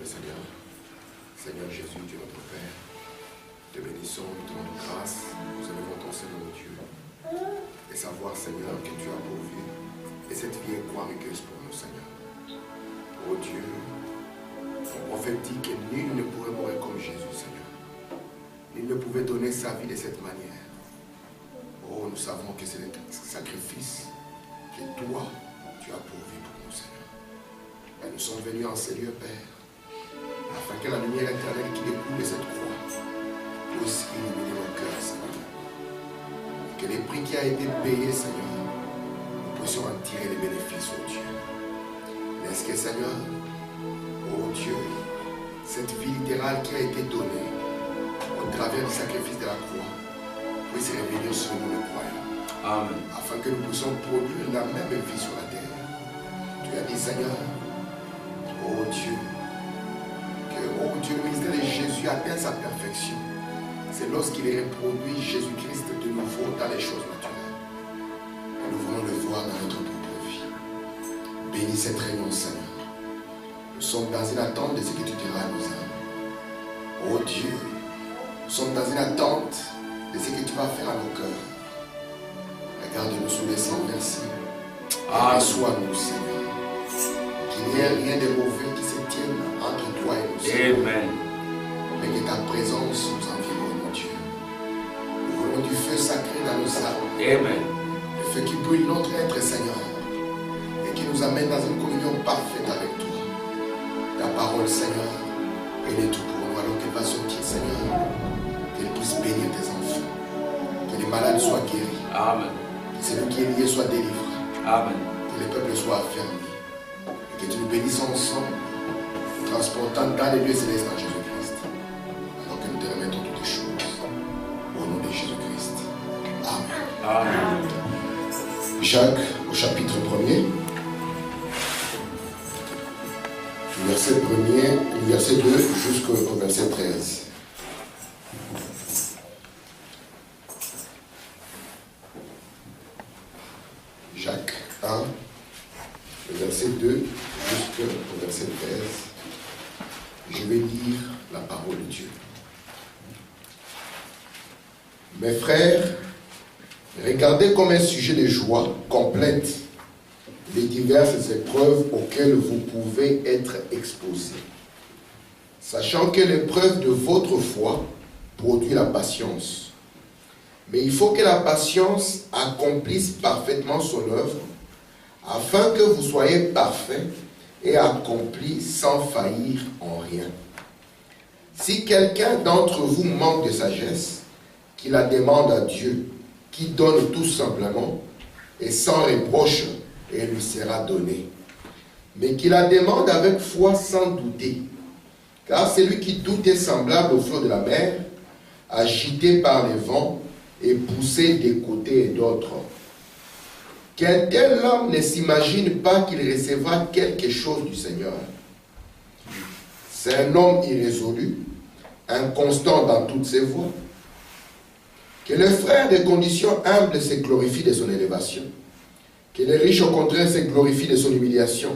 le Seigneur. Seigneur Jésus, Dieu notre Père, te bénissons, nous te rendons grâce, nous élevons ton Seigneur Dieu. Et savoir, Seigneur, que tu as pourvu. Et cette vie est glorieuse pour nous, Seigneur. Oh Dieu, ton prophète dit que nul ne pourrait mourir comme Jésus, Seigneur. Nul ne pouvait donner sa vie de cette manière. Oh, nous savons que c'est le sacrifice que toi, tu as pourvu pour nous, Seigneur. Et nous sommes venus en ces lieux, Père, afin que la lumière éternelle qui découle de cette croix puisse illuminer nos cœurs, Seigneur. Et que les prix qui a été payé, Seigneur, nous puissions en tirer les bénéfices, oh Dieu. N'est-ce que, Seigneur, oh Dieu, cette vie littérale qui a été donnée au travers du sacrifice de la croix puisse revenir sur nous, les croyants. Amen. Afin que nous puissions produire la même vie sur la terre. Tu as dit, Seigneur, oh Dieu, que, oh Dieu, le ministère de Jésus atteint sa perfection. C'est lorsqu'il reproduit Jésus-Christ de nouveau dans les choses naturelles. Et nous voulons le voir dans notre propre vie. Bénis cette réunion, Seigneur. Nous sommes dans une attente de ce que tu diras à nos âmes. Oh Dieu, nous sommes dans une attente de ce que tu vas faire à nos cœurs. Regarde-nous sous les sangs, merci. Et reçois-nous, Seigneur. Qu'il n'y ait rien de mauvais qui se tienne entre toi et nous, Seigneur. Amen. Mais que ta présence nous environne, mon Dieu. Nous voulons du feu sacré dans nos âmes. Amen. Le feu qui brûle notre être, Seigneur. Et qui nous amène dans une communion parfaite avec toi. Ta parole, Seigneur, elle est tout pour nous. Alors qu'elle va sortir, Seigneur, qu'elle puisse bénir tes enfants. Que les malades soient guéris. Amen. Que celui qui est lié soit délivré. Amen. Que les peuples soient affermis. Et que tu nous bénisses ensemble, transportant dans les lieux célestes en Jésus-Christ. Alors que nous te remettons toutes les choses. Au nom de Jésus-Christ. Amen. Amen. Jacques, au chapitre 1er. Du verset 1er, du verset 2 jusqu'au verset 13. Jacques 1, le verset 2 jusqu'au verset 13. Je vais lire la parole de Dieu. Mes frères, regardez comme un sujet de joie complète les diverses épreuves auxquelles vous pouvez être exposés, sachant que l'épreuve de votre foi produit la patience. Mais il faut que la patience accomplisse parfaitement son œuvre, afin que vous soyez parfaits et accomplis sans faillir en rien. Si quelqu'un d'entre vous manque de sagesse, qu'il la demande à Dieu, qui donne tout simplement et sans reproche, et elle lui sera donnée. Mais qu'il la demande avec foi sans douter, car celui qui doute est semblable au flot de la mer, agité par les vents et poussé des côtés et d'autres. Qu'un tel homme ne s'imagine pas qu'il recevra quelque chose du Seigneur. C'est un homme irrésolu, inconstant dans toutes ses voies. Que le frère de condition humble se glorifie de son élévation. Que le riche au contraire se glorifie de son humiliation,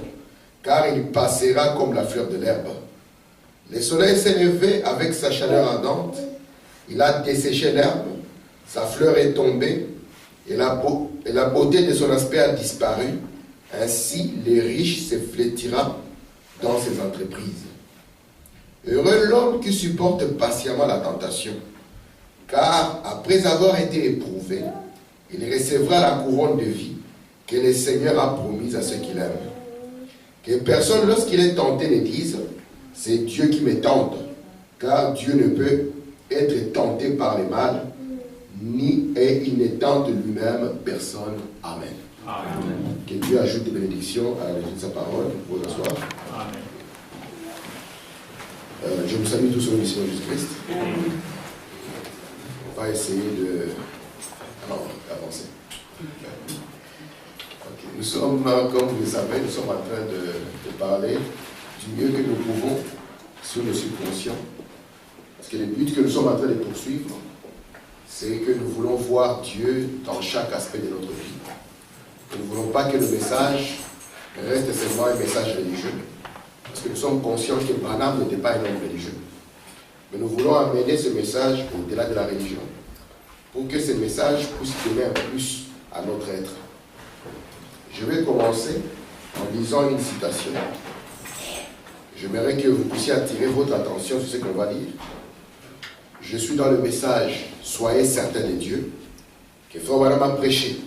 car il passera comme la fleur de l'herbe. Le soleil s'est levé avec sa chaleur ardente, il a desséché l'herbe, sa fleur est tombée, et la beauté de son aspect a disparu. Ainsi, le riche se flétira dans ses entreprises. Heureux l'homme qui supporte patiemment la tentation, car après avoir été éprouvé, il recevra la couronne de vie que le Seigneur a promise à ceux qu'il aime. Que personne, lorsqu'il est tenté, ne dise « C'est Dieu qui me tente », car Dieu ne peut être tenté par le mal, et il ne tente lui-même personne. Amen. Amen. Que Dieu ajoute des bénédictions à la lecture de sa parole. Vous vous asseoir. Amen. Je vous salue tous au nom du Seigneur Jésus-Christ. On va essayer de... avancer. Okay. Nous sommes, comme vous le savez, nous sommes en train de parler du mieux que nous pouvons sur le subconscient. Parce que le but que nous sommes en train de poursuivre, c'est que nous voulons voir Dieu dans chaque aspect de notre vie. Nous ne voulons pas que le message reste seulement un message religieux. Parce que nous sommes conscients que Branham n'était pas un homme religieux. Mais nous voulons amener ce message au-delà de la religion, pour que ce message puisse donner un plus à notre être. Je vais commencer en lisant une citation. J'aimerais que vous puissiez attirer votre attention sur ce qu'on va lire. Je suis dans le message « Soyez certains de Dieu » que Frère Branham a prêché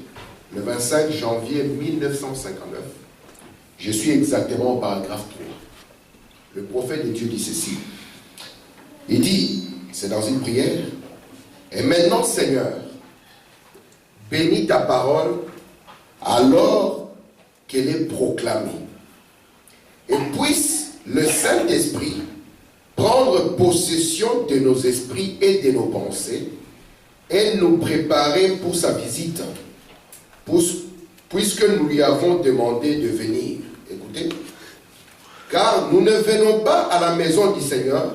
le 25 janvier 1959. Je suis exactement au paragraphe 3. Le prophète de Dieu dit ceci. Il dit, c'est dans une prière, « Et maintenant, Seigneur, bénis ta parole alors qu'elle est proclamée. Et puisse le Saint-Esprit prendre possession de nos esprits et de nos pensées et nous préparer pour sa visite, puisque nous lui avons demandé de venir. » Écoutez. « Car nous ne venons pas à la maison du Seigneur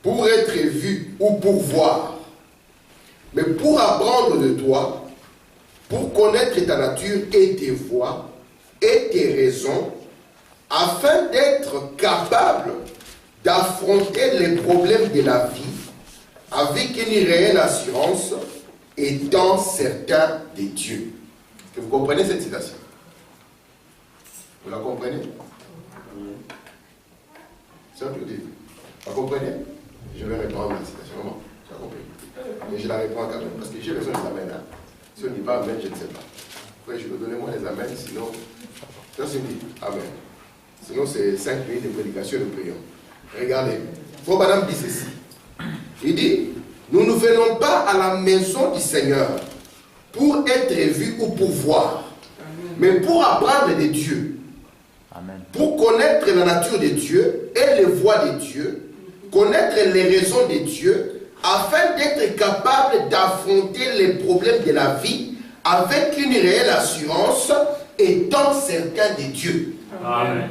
pour être vus ou pour voir, mais pour apprendre de toi, pour connaître ta nature et tes voies et tes raisons, afin d'être capable d'affronter les problèmes de la vie avec une réelle assurance, étant certain de Dieu. » Est-ce que vous comprenez cette citation? Vous la comprenez? C'est un peu au début. Vous comprenez? Je vais répondre à la citation. Comment? Tu as compris? Et je la réponds quand même, parce que j'ai besoin des amens. Hein? Si on n'y va amen, je ne sais pas. Après, je vais donner moi les amens, sinon, ça c'est dit. Amen. Sinon, c'est 5 minutes de prédication et de prière. Regardez. Frère Branham dit ceci. Il dit, nous ne venons pas à la maison du Seigneur pour être vus ou pour voir, mais pour apprendre de Dieu. Amen. Pour connaître la nature de Dieu et les voies de Dieu, connaître les raisons de Dieu, afin d'être capable d'affronter les problèmes de la vie avec une réelle assurance, étant certain de Dieu. Amen.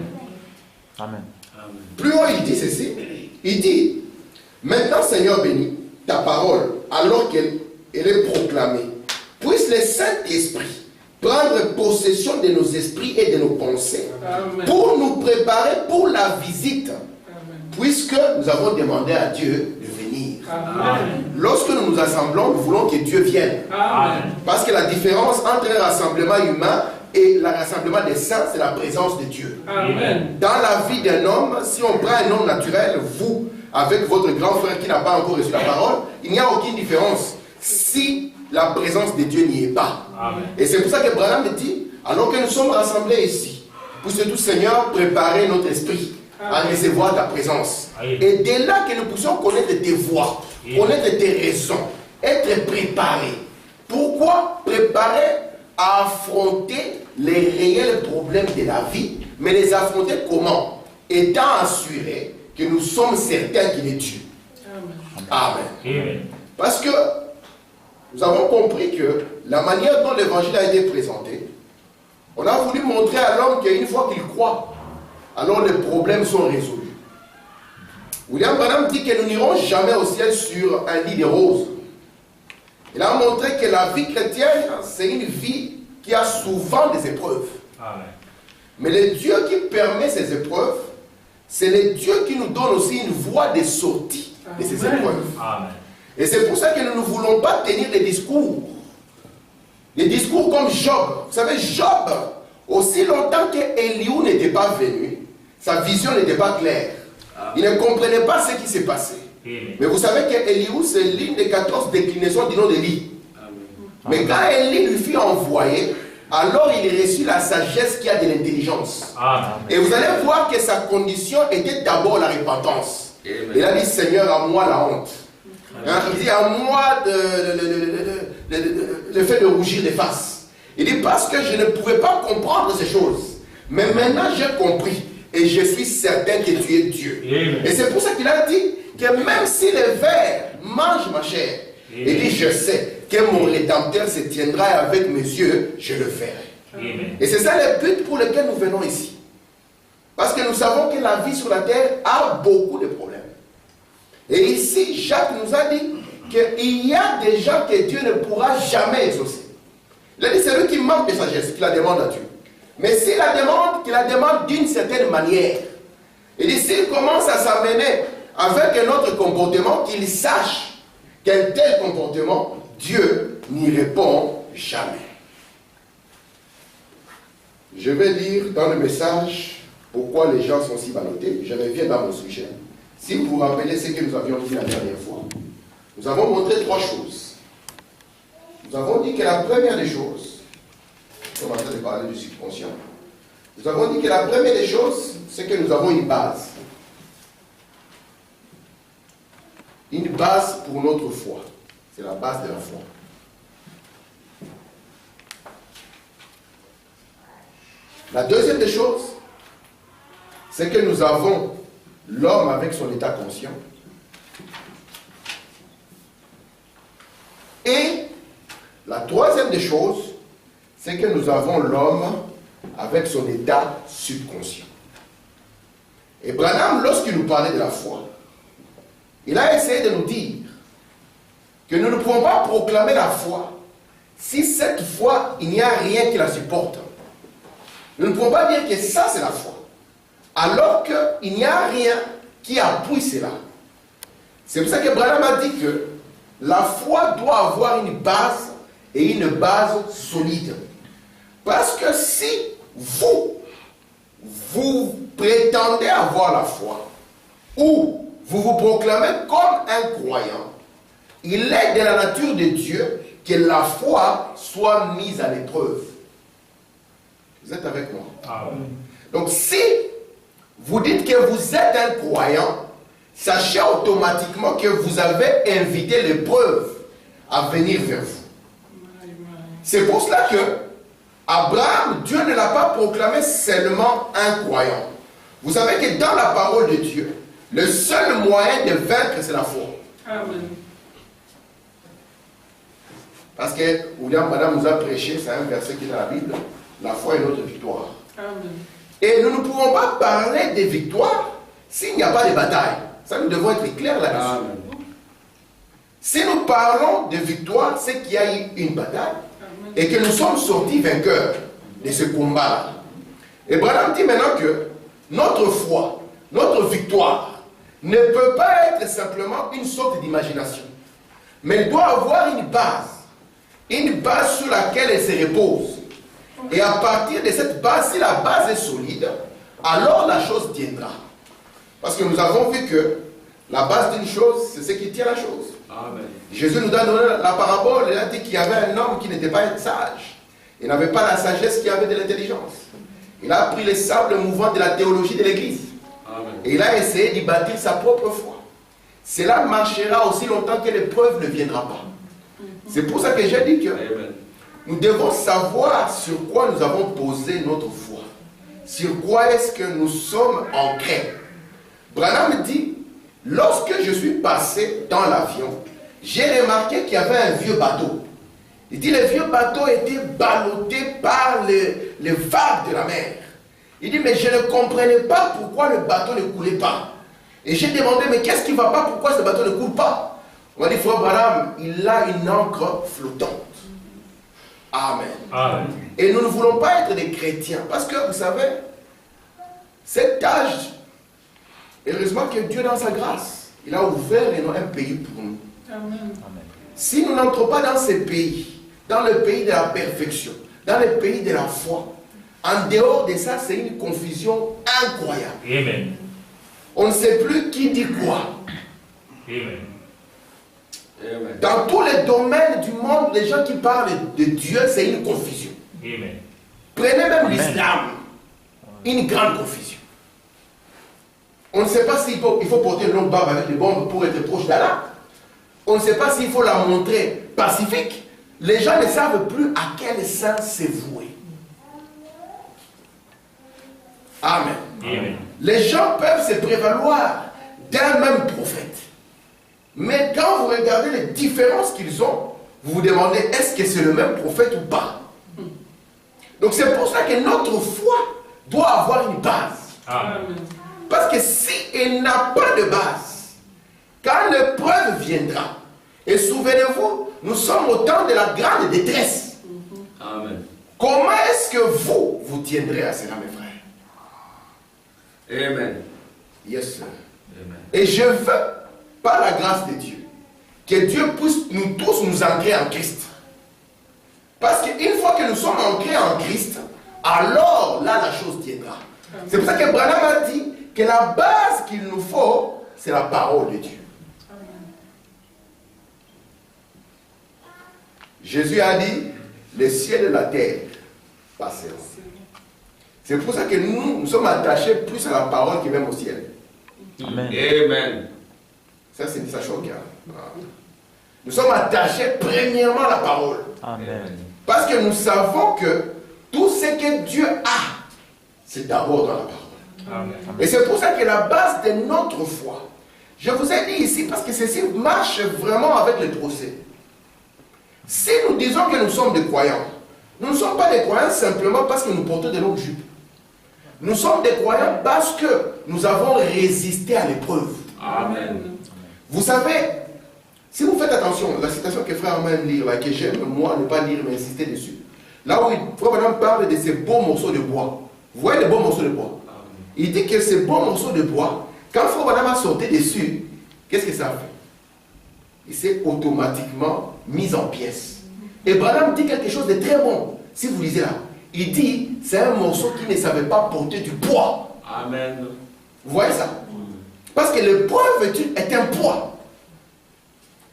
Amen. Plus haut, il dit ceci. Il dit, maintenant Seigneur béni, ta parole, alors qu'elle est proclamée, puisse le Saint-Esprit prendre possession de nos esprits et de nos pensées. Amen. Pour nous préparer pour la visite. Amen. Puisque nous avons demandé à Dieu de venir. Amen. Lorsque nous nous assemblons, nous voulons que Dieu vienne. Amen. Parce que la différence entre un rassemblement humain et le rassemblement des saints, c'est la présence de Dieu. Amen. Dans la vie d'un homme, si on prend un homme naturel, vous, avec votre grand frère qui n'a pas encore reçu la parole, il n'y a aucune différence si la présence de Dieu n'y est pas. Amen. Et c'est pour ça que Branham dit, alors que nous sommes rassemblés ici, pour ce tout Seigneur, préparer notre esprit à recevoir ta présence. Amen. Et dès là que nous puissions connaître tes voies, connaître tes raisons, être préparés. Pourquoi préparer à affronter les réels problèmes de la vie, mais les affronter comment? Étant assurés que nous sommes certains qu'il est Dieu. Amen. Amen. Amen. Parce que nous avons compris que la manière dont l'évangile a été présenté, on a voulu montrer à l'homme qu'une fois qu'il croit, alors les problèmes sont résolus. William Branham dit que nous n'irons jamais au ciel sur un lit de roses. Il a montré que la vie chrétienne, c'est une vie qui a souvent des épreuves. Amen. Mais le Dieu qui permet ces épreuves, c'est le Dieu qui nous donne aussi une voie de sortie de ces épreuves. Amen. Et c'est pour ça que nous ne voulons pas tenir des discours. Des discours comme Job. Vous savez, Job, aussi longtemps qu'Éliou n'était pas venu, sa vision n'était pas claire. Il ne comprenait pas ce qui s'est passé. Mais vous savez qu'Éliou, c'est l'une des 14 déclinaisons du nom d'Élie. Mais quand Élie lui fut envoyé, alors il reçut la sagesse qui a de l'intelligence. Et vous allez voir que sa condition était d'abord la repentance. Il a dit, Seigneur, à moi la honte. Hein, il dit, à moi le fait de rougir des faces. Il dit, parce que je ne pouvais pas comprendre ces choses. Mais maintenant j'ai compris. Et je suis certain que tu es Dieu. Amen. Et c'est pour ça qu'il a dit que même si les vers mangent ma chair, il dit, je sais que mon Rédempteur se tiendra et avec mes yeux, je le verrai. Amen. Et c'est ça le but pour lequel nous venons ici. Parce que nous savons que la vie sur la terre a beaucoup de problèmes. Et ici, Jacques nous a dit qu'il y a des gens que Dieu ne pourra jamais exaucer. Il a dit, c'est lui qui manque de sagesse, qui la demande à Dieu. Mais s'il la demande, qu'il la demande d'une certaine manière. Et s'il commence à s'amener avec un autre comportement, qu'il sache qu'un tel comportement, Dieu n'y répond jamais. Je vais lire dans le message pourquoi les gens sont si ballottés. Je reviens dans mon sujet. Si vous vous rappelez ce que nous avions dit la dernière fois, nous avons montré 3 choses. Nous avons dit que la première des choses, nous sommes en train de parler du subconscient, nous avons dit que la première des choses, c'est que nous avons une base. Une base pour notre foi. C'est la base de la foi. La deuxième des choses, c'est que nous avons l'homme avec son état conscient. Et la troisième des choses, c'est que nous avons l'homme avec son état subconscient. Et Branham, lorsqu'il nous parlait de la foi, il a essayé de nous dire que nous ne pouvons pas proclamer la foi si cette foi, il n'y a rien qui la supporte. Nous ne pouvons pas dire que ça c'est la foi, alors qu'il n'y a rien qui appuie cela. C'est pour ça que Branham a dit que la foi doit avoir une base et une base solide. Parce que si vous prétendez avoir la foi, ou vous vous proclamez comme un croyant, il est de la nature de Dieu que la foi soit mise à l'épreuve. Vous êtes avec moi? Donc si vous dites que vous êtes un croyant, sachez automatiquement que vous avez invité l'épreuve à venir vers vous. C'est pour cela que Abraham, Dieu ne l'a pas proclamé seulement un croyant. Vous savez que dans la parole de Dieu, le seul moyen de vaincre, c'est la foi. Amen. Parce que William Madame nous a prêché, c'est un verset qui est dans la Bible, la foi est notre victoire. Amen. Et nous ne pouvons pas parler de victoire s'il n'y a pas de bataille. Ça, nous devons être clairs là-dessus. Si nous parlons de victoire, c'est qu'il y a eu une bataille. Amen. Et que nous sommes sortis vainqueurs de ce combat-là. Et Branham dit maintenant que notre foi, notre victoire, ne peut pas être simplement une sorte d'imagination. Mais elle doit avoir une base sur laquelle elle se repose. Et à partir de cette base, si la base est solide, alors la chose tiendra. Parce que nous avons vu que la base d'une chose, c'est ce qui tient la chose. Amen. Jésus nous a donné la parabole, il a dit qu'il y avait un homme qui n'était pas sage. Il n'avait pas la sagesse qui avait de l'intelligence. Il a pris les sables mouvants de la théologie de l'Église. Et il a essayé d'y bâtir sa propre foi. Cela marchera aussi longtemps que l'épreuve ne viendra pas. C'est pour ça que j'ai dit que nous devons savoir sur quoi nous avons posé notre foi. Sur quoi est-ce que nous sommes ancrés. Branham dit, lorsque je suis passé dans l'avion, j'ai remarqué qu'il y avait un vieux bateau. Il dit, le vieux bateau était ballotté par les vagues de la mer. Il dit, mais je ne comprenais pas pourquoi le bateau ne coulait pas. Et j'ai demandé, mais qu'est-ce qui ne va pas? Pourquoi ce bateau ne coule pas? On m'a dit, frère Branham, il a une encre flottante. Amen. Amen. Et nous ne voulons pas être des chrétiens. Parce que, vous savez, cet âge, heureusement que Dieu, dans sa grâce, il a ouvert un pays pour nous. Amen. Si nous n'entrons pas dans ce pays, dans le pays de la perfection, dans le pays de la foi, en dehors de ça, c'est une confusion incroyable. Amen. On ne sait plus qui dit quoi. Amen. Dans tous les domaines du monde, les gens qui parlent de Dieu, c'est une confusion. Amen. Prenez même l'islam, une grande confusion. On ne sait pas s'il faut porter une longue barbe avec les bombes pour être proche d'Allah. On ne sait pas s'il faut la montrer pacifique. Les gens ne savent plus à quel sens se vouer. Amen. Amen. Les gens peuvent se prévaloir d'un même prophète. Mais quand vous regardez les différences qu'ils ont, vous vous demandez, est-ce que c'est le même prophète ou pas? Donc c'est pour ça que notre foi doit avoir une base. Amen. Parce que si elle n'a pas de base, quand l'épreuve viendra, et souvenez-vous, nous sommes au temps de la grande détresse. Amen. Comment est-ce que vous vous tiendrez à cela, mes frères. Amen. Yes, sir. Amen. Et je veux, par la grâce de Dieu, que Dieu puisse nous tous nous ancrer en Christ. Parce qu'une fois que nous sommes ancrés en Christ, alors là, la chose tiendra. C'est pour ça que Branham a dit que la base qu'il nous faut, c'est la parole de Dieu. Jésus a dit, le ciel et la terre passeront. C'est pour ça que nous sommes attachés plus à la parole que même au ciel. Amen. Amen. Ça, c'est ça choque. Nous sommes attachés premièrement à la parole. Amen. Parce que nous savons que tout ce que Dieu a, c'est d'abord dans la parole. Amen. Et c'est pour ça que la base de notre foi, je vous ai dit ici, parce que ceci marche vraiment avec le procès. Si nous disons que nous sommes des croyants, nous ne sommes pas des croyants simplement parce que nous portons des longues jupes. Nous sommes des croyants parce que nous avons résisté à l'épreuve. Amen. Vous savez, si vous faites attention, la citation que frère aime lire, là, que j'aime, moi, ne pas lire, mais insister dessus. Là où frère Branham parle de ces beaux morceaux de bois. Vous voyez les beaux morceaux de bois? Il dit que ces beaux morceaux de bois, quand frère Branham a sauté dessus, qu'est-ce que ça a fait? Il s'est automatiquement mis en pièces. Et Branham dit quelque chose de très bon. Si vous lisez là, il dit, c'est un morceau qui ne savait pas porter du poids. Amen. Vous voyez ça? Parce que l'épreuve est un poids.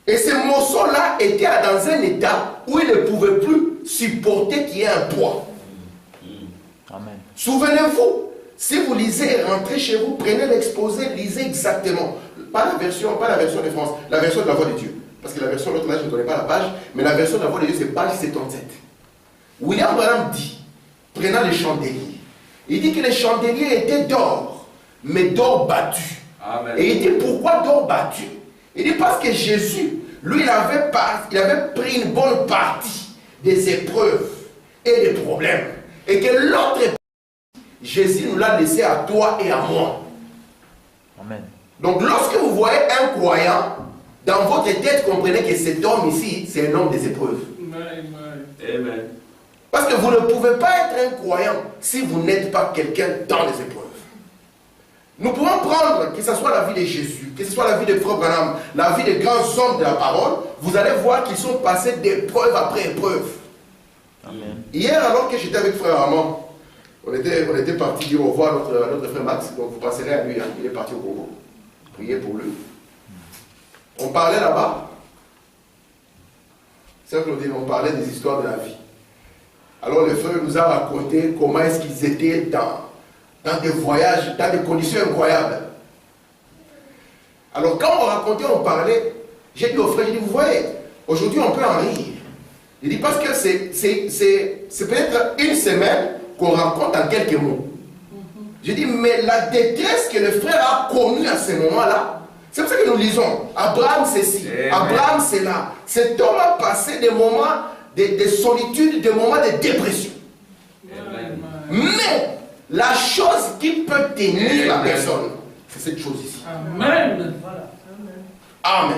Et ce morceau-là était dans un état où il ne pouvait plus supporter qu'il y ait un poids. Amen. Souvenez-vous, si vous lisez, rentrez chez vous, prenez l'exposé, lisez exactement. Pas la version de France, la version de la voix de Dieu. Parce que la version de l'autre là, je ne connais pas la page, mais la version de la voix de Dieu, c'est page 77. William Branham dit, prenant les chandeliers, il dit que les chandeliers étaient d'or, mais d'or battu. Amen. Et il dit pourquoi d'or battu? Il dit parce que Jésus, lui, il avait pris une bonne partie des épreuves et des problèmes. Et que l'autre partie, Jésus nous l'a laissé à toi et à moi. Amen. Donc lorsque vous voyez un croyant, dans votre tête, comprenez que cet homme ici, c'est un homme des épreuves. Amen. Parce que vous ne pouvez pas être un croyant si vous n'êtes pas quelqu'un dans les épreuves. Nous pouvons prendre, que ce soit la vie de Jésus, que ce soit la vie de Frère Branham, la vie des grands hommes de la parole, vous allez voir qu'ils sont passés d'épreuve après épreuve. Amen. Hier, alors que j'étais avec Frère Armand, on était parti dire au revoir à notre frère Max, donc vous passerez à lui, hein, il est parti au Congo. Priez pour lui. On parlait là-bas, c'est Claudine, on parlait des histoires de la vie. Alors le frère nous a raconté comment est-ce qu'ils étaient dans des voyages, dans des conditions incroyables. Alors quand on racontait, on parlait, j'ai dit au frère, j'ai dit, vous voyez, aujourd'hui on peut en rire. Il dit parce que c'est peut-être une semaine qu'on raconte en quelques mots. J'ai dit, mais la détresse que le frère a connue à ce moment-là, c'est pour ça que nous lisons, Abraham c'est ci, Abraham c'est là. Cet homme a passé des moments de solitude, des moments de dépression. Amen. Mais la chose qui peut tenir la personne, c'est cette chose ici. Amen. Amen.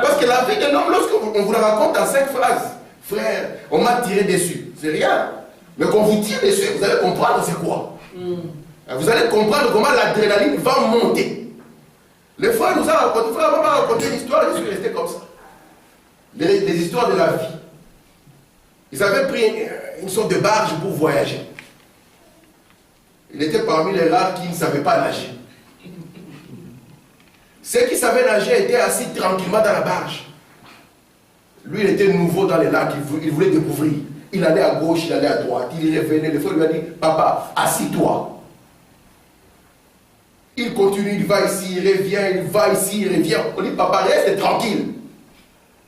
Parce que la vie d'un homme, lorsqu'on vous la raconte en 5 phrases, frère, on m'a tiré dessus, c'est rien. Mais quand vous tire dessus, vous allez comprendre c'est quoi. Vous allez comprendre comment l'adrénaline va monter. Le frère nous a raconté, le frère m'a raconté une histoire, je suis resté comme ça. Les histoires de la vie. Ils avaient pris une sorte de barge pour voyager. Il était parmi les rares qui ne savaient pas nager. Ceux qui savaient nager étaient assis tranquillement dans la barge. Lui, il était nouveau dans les lacs, il voulait découvrir. Il allait à gauche, il allait à droite, il revenait. Le frère lui a dit, papa, assis-toi. Il continue, il va ici, il revient, il va ici, il revient. On dit, papa, reste tranquille.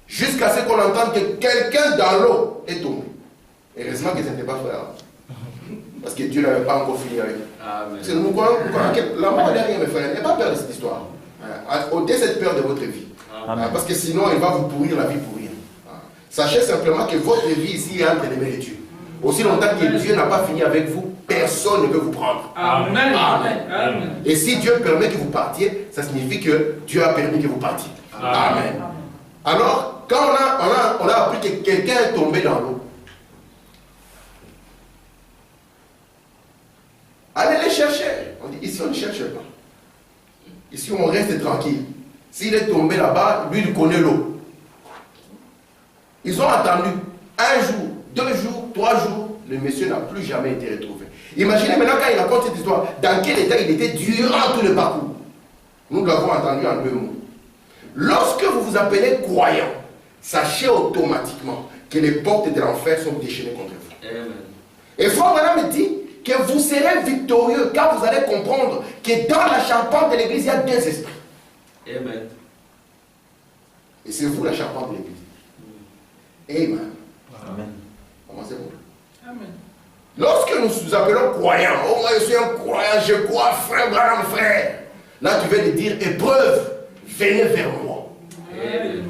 Jusqu'à ce qu'on entende que quelqu'un dans l'eau est tombé. Heureusement que ce n'était pas frère. Parce que Dieu n'avait pas encore fini avec lui. Nous croyons que la mort n'est rien, mes frères. N'ayez pas peur de cette histoire. Ôtez cette peur de votre vie. Parce que sinon, il va vous pourrir la vie pour rien. Sachez simplement que votre vie ici est entre les mains de Dieu. Aussi longtemps que Dieu n'a pas fini avec vous, personne ne peut vous prendre. Amen. Amen. Et si Dieu permet que vous partiez, ça signifie que Dieu a permis que vous partiez. Amen. Alors, quand on a appris que quelqu'un est tombé dans l'eau, allez les chercher. On dit, ici on ne cherche pas. Ici on reste tranquille. S'il est tombé là-bas, lui il connaît l'eau. Ils ont attendu 1 jour, 2 jours, 3 jours. Le monsieur n'a plus jamais été retrouvé. Imaginez maintenant quand il raconte cette histoire, dans quel état il était durant tout le parcours. Nous l'avons entendu en 2 mots. Lorsque vous vous appelez croyant, sachez automatiquement que les portes de l'enfer sont déchaînées contre vous. Amen. Et Frère Branham me dit que vous serez victorieux quand vous allez comprendre que dans la charpente de l'église, il y a 2 esprits. Amen. Et c'est vous la charpente de l'église. Amen. Amen. Comment c'est bon? Amen. Lorsque nous nous appelons croyants, oh moi je suis un croyant, je crois, frère Branham, frère. Là tu veux te dire épreuve, venez vers moi. Amen.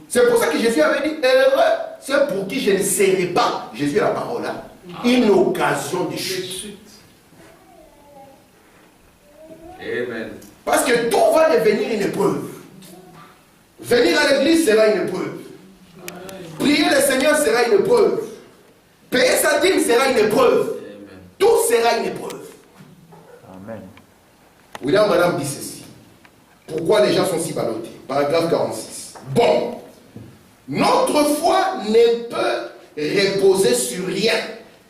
C'est pour ça que Jésus avait dit, heureux, c'est pour qui je ne serai pas, Jésus a la parole là, une occasion de chute. Amen. Parce que tout va devenir une épreuve. Venir à l'église sera une épreuve. Prier le Seigneur sera une épreuve. Payer sa dîme sera une épreuve. Amen. Tout sera une épreuve. Amen. William Branham dit ceci. Pourquoi les gens sont si ballottés? Paragraphe 46. Bon. Notre foi ne peut reposer sur rien.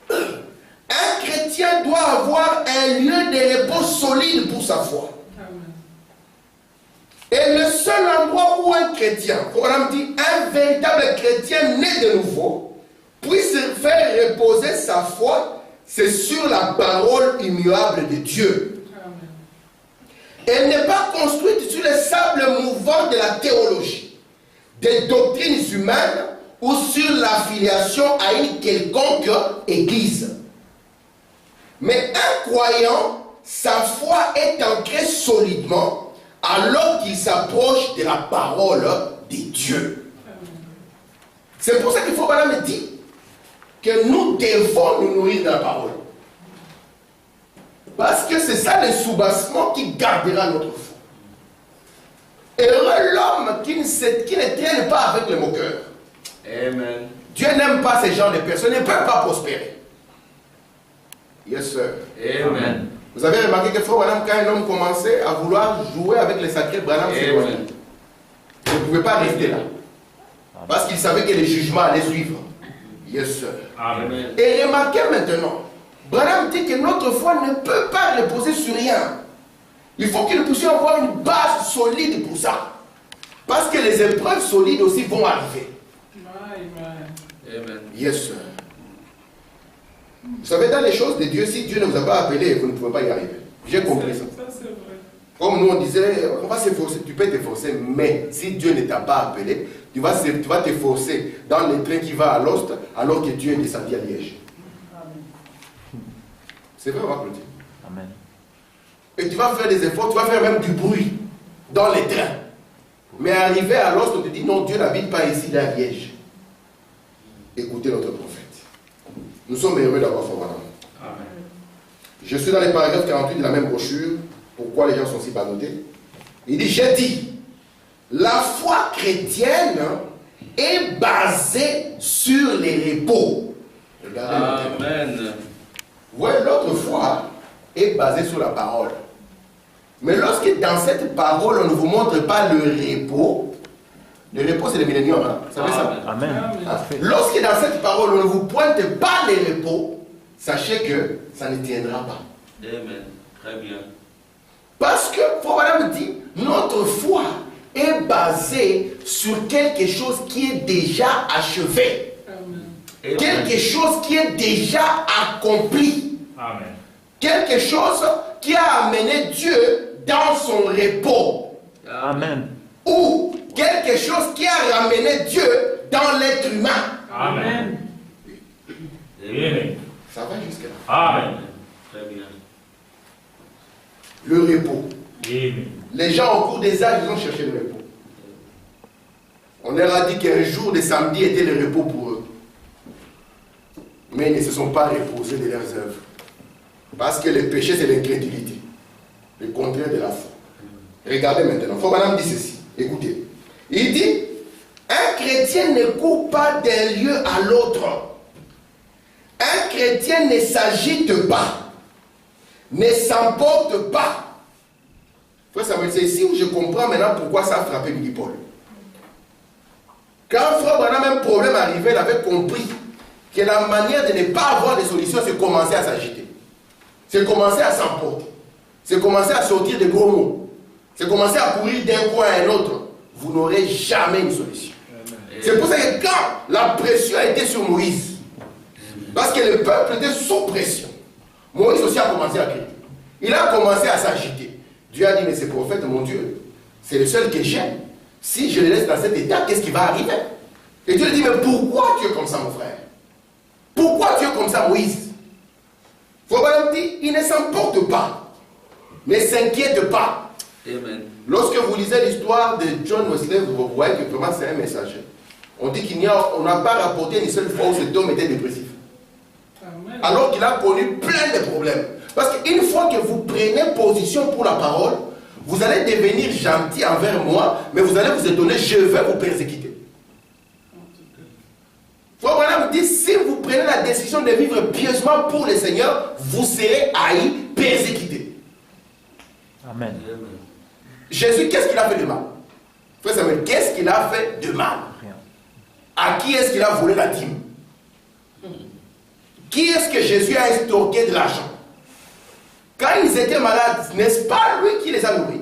Un chrétien doit avoir un lieu de repos solide pour sa foi. Et le seul endroit où un chrétien, on dit un véritable chrétien né de nouveau, puisse faire reposer sa foi, c'est sur la parole immuable de Dieu. Amen. Elle n'est pas construite sur les sables mouvants de la théologie, des doctrines humaines ou sur l'affiliation à une quelconque église. Mais un croyant, sa foi est ancrée solidement alors qu'il s'approche de la parole de Dieu. C'est pour ça qu'il faut me dire que nous devons nous nourrir de la parole. Parce que c'est ça le soubassement qui gardera notre foi. Heureux l'homme qui ne traîne pas avec les moqueurs. Amen. Dieu n'aime pas ce genre de personnes, ne peut pas prospérer. Yes, sir. Amen. Vous avez remarqué que Frère Branham, quand un homme commençait à vouloir jouer avec les sacrés, Branham s'éloignait. Il ne pouvait pas rester là. Parce qu'il savait que les jugements allaient suivre. Yes, sir. Amen. Et remarquez maintenant, Branham dit que notre foi ne peut pas reposer sur rien. Il faut que nous puissions avoir une base solide pour ça. Parce que les épreuves solides aussi vont arriver. Amen. Yes, sir. Vous savez, dans les choses de Dieu, si Dieu ne vous a pas appelé, vous ne pouvez pas y arriver. J'ai compris ça. Comme nous on disait, on va s'efforcer, tu peux t'efforcer, mais si Dieu ne t'a pas appelé, tu vas t'efforcer dans le train qui va à l'Ost, alors que Dieu est descendu à Liège. C'est vrai, on va le dire. Amen. Et tu vas faire des efforts, tu vas faire même du bruit dans les trains. Mais arrivé à l'Ost, on te dit non, Dieu n'habite pas ici, dans Liège. Écoutez notre prophète. Nous sommes heureux d'avoir Frère Branham. Amen. Je suis dans les paragraphes 48 de la même brochure. Pourquoi les gens sont si banotés? Il dit, j'ai dit, la foi chrétienne est basée sur les repos. Regardez. Amen. Vous voyez, l'autre foi est basée sur la parole. Mais lorsque dans cette parole, on ne vous montre pas le repos c'est le millénium, hein? Vous savez ça? Amen. Lorsque dans cette parole, on ne vous pointe pas les repos, sachez que ça ne tiendra pas. Amen. Très bien. Parce que, Frère me dit, notre foi est basée sur quelque chose qui est déjà achevé. Amen. Quelque chose qui est déjà accompli. Amen. Quelque chose qui a amené Dieu dans son repos. Amen. Ou quelque chose qui a ramené Dieu dans l'être humain. Amen. Amen. Ça va jusque-là. Amen. Très bien. Le repos. Amen. Les gens au cours des âges, ils ont cherché le repos. On leur a dit qu'un jour de samedi était le repos pour eux. Mais ils ne se sont pas reposés de leurs œuvres. Parce que le péché, c'est l'incrédulité. Le contraire de la foi. Regardez maintenant. Frère Branham dit ceci. Écoutez. Il dit, un chrétien ne court pas d'un lieu à l'autre. Un chrétien ne s'agite pas. ne s'emporte pas. Frère Samuel, c'est ici où je comprends maintenant pourquoi ça a frappé Billy Paul. Quand Frère Branham a un problème arrivé, il avait compris que la manière de ne pas avoir de solution, c'est commencer à s'agiter. C'est commencer à s'emporter. C'est commencer à sortir de gros mots. C'est commencer à courir d'un coin à un autre. Vous n'aurez jamais une solution. C'est pour ça que quand la pression a été sur Moïse, parce que le peuple était sous pression, Moïse aussi a commencé à crier. Il a commencé à s'agiter. Dieu a dit, mais ce prophète, mon Dieu, c'est le seul que j'aime. Si je le laisse dans cet état, qu'est-ce qui va arriver? Et Dieu lui dit, mais pourquoi tu es comme ça, mon frère? Pourquoi tu es comme ça, Moïse? Frère dit, il ne s'emporte pas. Ne s'inquiète pas. Amen. Lorsque vous lisez l'histoire de John Wesley, vous voyez que vraiment c'est un messager. On dit qu'on n'a pas rapporté une seule fois où cet homme était dépressif. Amen. Alors qu'il a connu plein de problèmes. Parce qu'une fois que vous prenez position pour la parole, vous allez devenir gentil envers moi, mais vous allez vous étonner, je vais vous persécuter. Voilà, vous dit, si vous prenez la décision de vivre pieusement pour le Seigneur, vous serez haï, persécuté. Amen. Jésus, qu'est-ce qu'il a fait de mal? Frère Samuel, qu'est-ce qu'il a fait de mal? Rien. À qui est-ce qu'il a volé la dîme? Qui est-ce que Jésus a extorqué de l'argent? Quand ils étaient malades, n'est-ce pas lui qui les a nourris?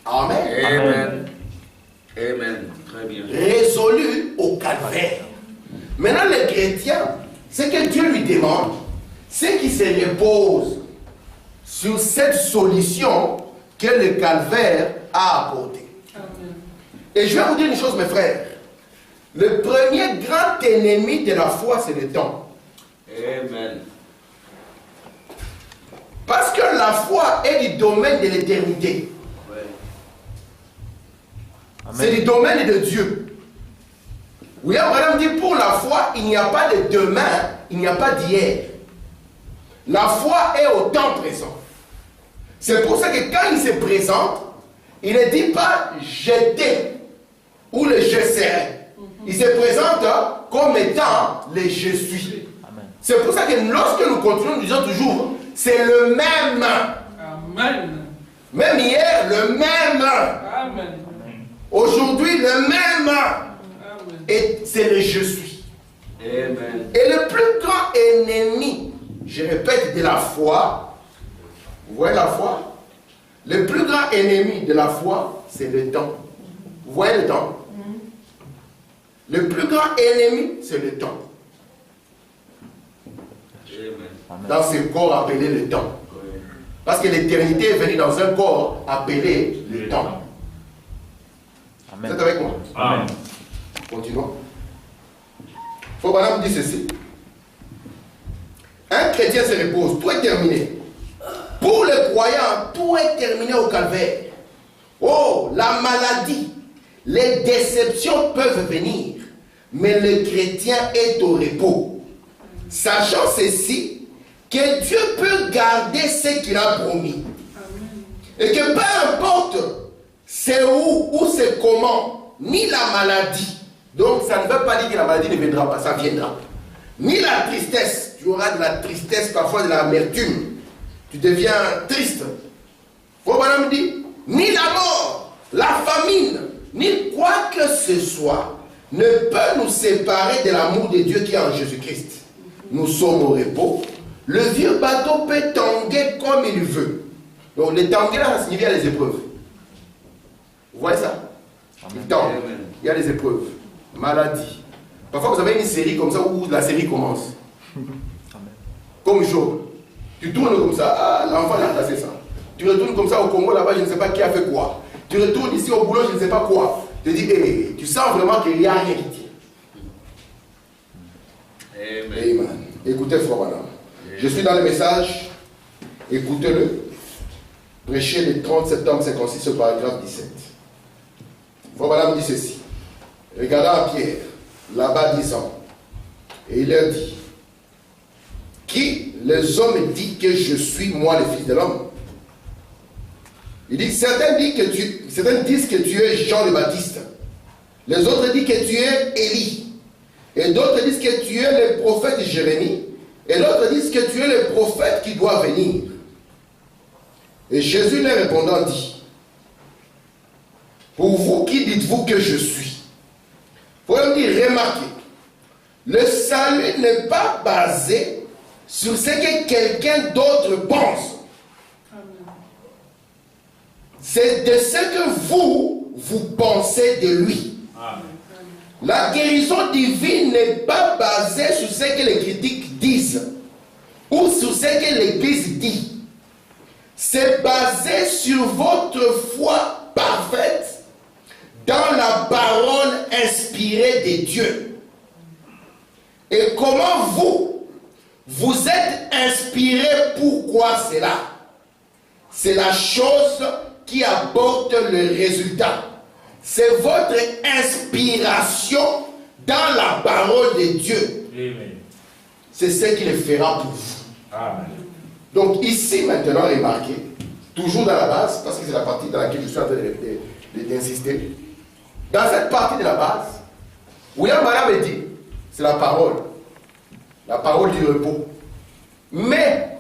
Amen. Amen. Amen. Très bien. Résolu au calvaire. Maintenant, le chrétien, ce que Dieu lui demande, c'est qu'il se repose sur cette solution que le calvaire a apportée. Et je vais vous dire une chose, mes frères. Le premier grand ennemi de la foi, c'est le temps. Amen. Parce que la foi est du domaine de l'éternité. C'est du domaine de Dieu. William Branham dit, pour la foi, il n'y a pas de demain, il n'y a pas d'hier. La foi est au temps présent. C'est pour ça que quand il se présente, il ne dit pas j'étais ou le je serai. Il se présente comme étant le je suis. C'est pour ça que lorsque nous continuons, nous disons toujours c'est le même. Amen. Même hier, le même. Amen. Aujourd'hui, le même. Amen. Et c'est le je suis. Amen. Et le plus grand ennemi, je répète, de la foi, vous voyez la foi? Le plus grand ennemi de la foi, c'est le temps. Vous voyez le temps? Le plus grand ennemi, c'est le temps. Amen. Dans ce corps appelé le temps. Parce que l'éternité est venue dans un corps appelé le temps. Amen. Vous êtes avec moi? Amen. Continuons. Faubanam dit ceci. Un chrétien se repose, tout est terminé. Pour le croyant, tout est terminé au calvaire. Oh, la maladie, les déceptions peuvent venir, mais le chrétien est au repos. Sachant ceci, que Dieu peut garder ce qu'il a promis. Et que peu importe c'est où c'est comment, ni la maladie. Donc ça ne veut pas dire que la maladie ne viendra pas, ça viendra. Ni la tristesse, tu auras de la tristesse, parfois de l'amertume. Tu deviens triste. Voilà me dit, ni la mort, la famine, ni quoi que ce soit ne peut nous séparer de l'amour de Dieu qui est en Jésus-Christ. Nous sommes au repos. Le vieux bateau peut tanguer comme il veut. Donc le tanguer là, ça signifie les épreuves. Vous voyez ça? Il tangue. Il y a des épreuves. maladie. Parfois, vous avez une série comme ça où la série commence. Comme Job. Tu tournes comme ça, ah, l'enfant a passé ça. Tu retournes comme ça au Congo, là-bas, je ne sais pas qui a fait quoi. Tu retournes ici au boulot, je ne sais pas quoi. Tu te dis, hey, tu sens vraiment qu'il n'y a rien qui tient. Amen. Amen. Écoutez, frère madame. Je suis dans le message. Écoutez-le. Prêché le 30 septembre 56 au paragraphe 17. Frère madame dit ceci. Regardant Pierre, là-bas disant, et il leur dit, qui les hommes disent que je suis moi le Fils de l'homme? Il dit, certains disent que tu es Jean le Baptiste. Les autres disent que tu es Élie. Et d'autres disent que tu es le prophète Jérémie. Et d'autres disent que tu es le prophète qui doit venir. Et Jésus leur répondant dit, pour vous, qui dites-vous que je suis? Pour leur dire, remarquez, le salut n'est pas basé sur ce que quelqu'un d'autre pense. C'est de ce que vous pensez de lui. Amen. La guérison divine n'est pas basée sur ce que les critiques disent ou sur ce que l'Église dit. C'est basé sur votre foi parfaite dans la parole inspirée de Dieu. Et comment vous êtes inspiré, pourquoi cela? C'est la chose qui apporte le résultat. C'est votre inspiration dans la parole de Dieu. Amen. C'est ce qui le fera pour vous. Amen. Donc ici maintenant, remarquez, toujours dans la base, parce que c'est la partie dans laquelle je suis en train d'insister. Dans cette partie de la base, William Branham dit, c'est la parole du repos. Mais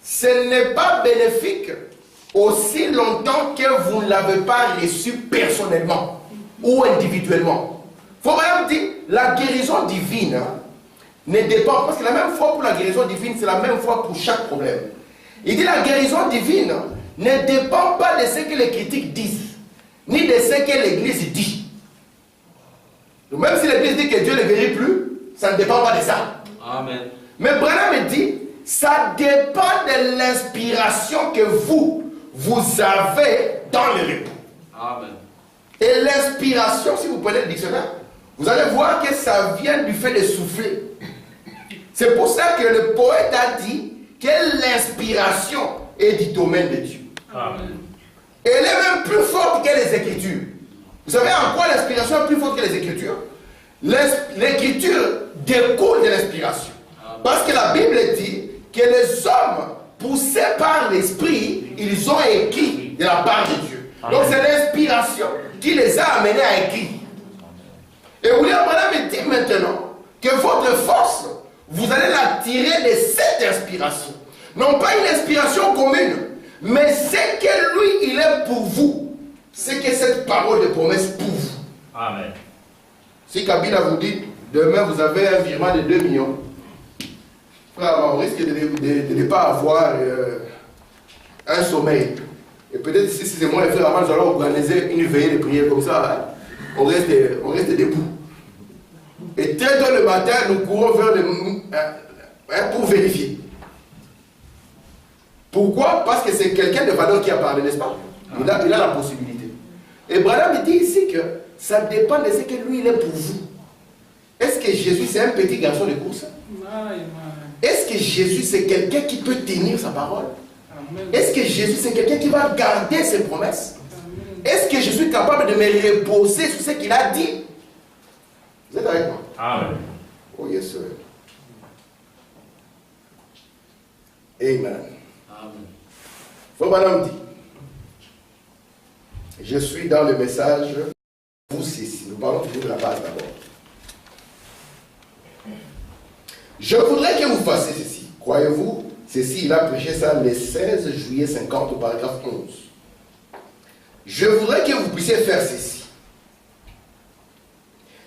ce n'est pas bénéfique aussi longtemps que vous ne l'avez pas reçu personnellement ou individuellement. Il faut vraiment dire, la guérison divine ne dépend, parce que la même foi pour la guérison divine, c'est la même foi pour chaque problème. Il dit la guérison divine ne dépend pas de ce que les critiques disent, ni de ce que l'Église dit. Donc même si l'Église dit que Dieu ne guérit plus, ça ne dépend pas de ça. Amen. Mais Branham dit, ça dépend de l'inspiration que vous avez dans le repos. Amen. Et l'inspiration, si vous prenez le dictionnaire, vous allez voir que ça vient du fait de souffler. C'est pour ça que le poète a dit que l'inspiration est du domaine de Dieu. Amen. Elle est même plus forte que les Écritures. Vous savez en quoi l'inspiration est plus forte que les Écritures? L'Écriture découle de l'inspiration. Parce que la Bible dit que les hommes poussés par l'Esprit, ils ont écrit de la part de Dieu. Amen. Donc c'est l'inspiration qui les a amenés à écrire. Et William Branham dit maintenant que votre force, vous allez la tirer de cette inspiration. Non pas une inspiration commune, mais c'est que lui, il est pour vous. C'est que cette parole de promesse pour vous. Amen. Si Kabila vous dit, demain vous avez un virement de 2 millions, on risque de ne pas avoir un sommeil. Et peut-être si c'est moi et frère avant, nous allons organiser une veillée de prière comme ça, hein? on reste debout. Et très tôt le matin, nous courons vers pour vérifier. Pourquoi? Parce que c'est quelqu'un de valeur qui a parlé, n'est-ce pas? Il a la possibilité. Et Branham dit ici que ça dépend de ce que lui il est pour vous. Est-ce que Jésus c'est un petit garçon de course? Est-ce que Jésus c'est quelqu'un qui peut tenir sa parole? Est-ce que Jésus c'est quelqu'un qui va garder ses promesses? Est-ce que je suis capable de me reposer sur ce qu'il a dit? Vous êtes avec moi? Amen. Oh yes sir. Amen. Amen. Frère Branham dit, je suis dans le message, vous ceci. Nous parlons toujours de la base d'abord. Je voudrais que vous fassiez ceci. Croyez-vous, ceci, il a prêché ça le 16 juillet 50 au paragraphe 11. Je voudrais que vous puissiez faire ceci.